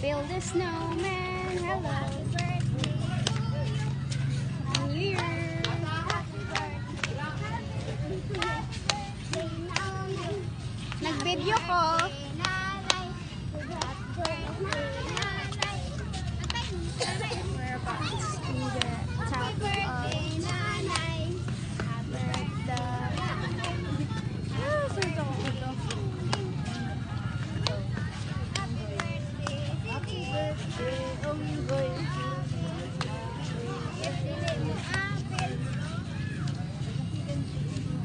Build a snowman. Hello. New Year. Nag-video ko. We're about in the top of the saan ako ito?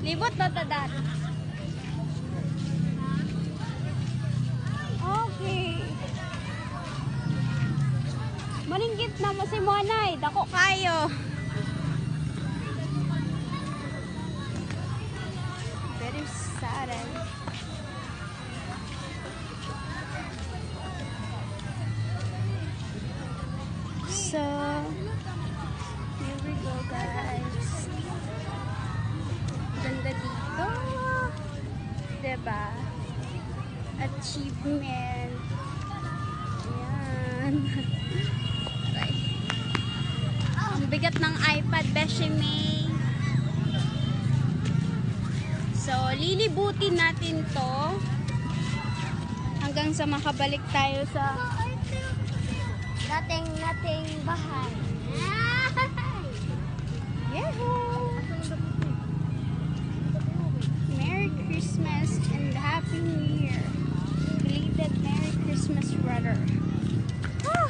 Libot na tadat. Okay. Maninggit na mo si Monay. Dako kayo. Very sad. So, here we go, guys. Ganda dito. Diba? Achievement. Ayan. Okay. Ang bigat ng iPad, Beshi May. So, lilibutin natin to hanggang sa makabalik tayo sa nating bahay. Yahoo! Merry Christmas and Happy New Year. Belated Merry Christmas, brother. Oh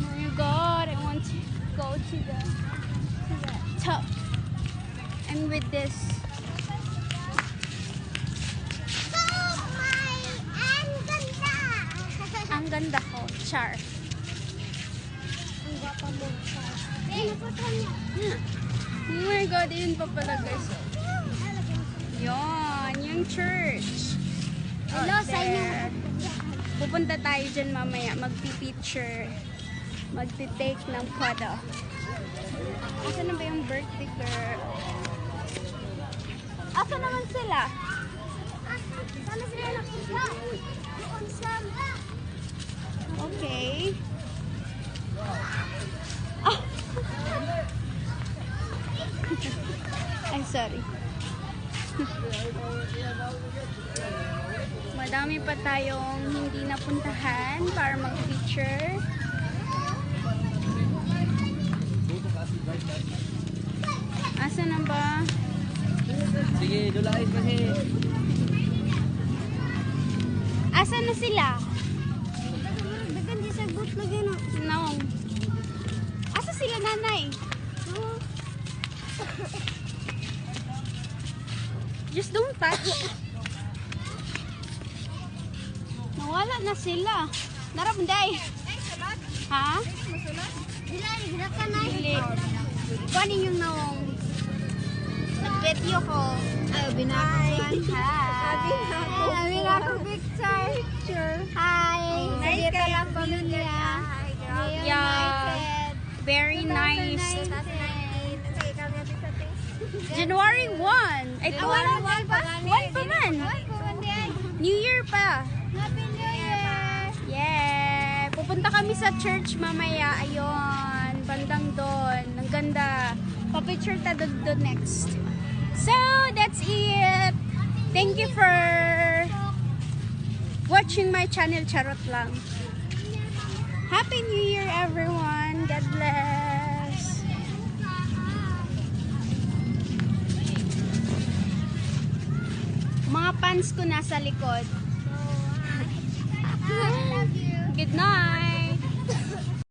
my God, I want to go to the top. And with this. Ang ganda ko, char. Ang gapa mo, char. Oh my God, yun pa pala guys. Yun, yung church. Hello, sa inyo. Pupunta tayo dyan mamaya, magpi-picture. Magti-take ng photo. Asa na ba yung birthday girl? Asa naman sila? Sana sila napunta. Doon sa... Okay. Ah. Ay, sorry. Madami pa tayong hindi napuntahan para mag-picture. Asa na ba? Sige, dulain kasi. Asa na sila? Dagan di sa boot na gano'n. No. Asa sila, nanay? Just don't touch. Nawala na sila. Naramday. Ha? Dila, ginakan na. Dili. Kuhanin yung nawong. Nag-video ko. Ay, binakan. Hi. Sabi nga ako picture. Hi. Nice Sige kayo, lang pamilya. Yeah. Very nice. January 1. Ay, Wala one pa. pa man. New Year pa. Happy New Year. Yeah. Pupunta kami sa church mamaya. Ayun. Bandang doon. Ang ganda. Pa-picture ta doon next. So, that's it. Thank you for watching my channel. Charot lang. Happy New Year, everyone. God bless. Mga fans ko nasa likod. I love you. Good night.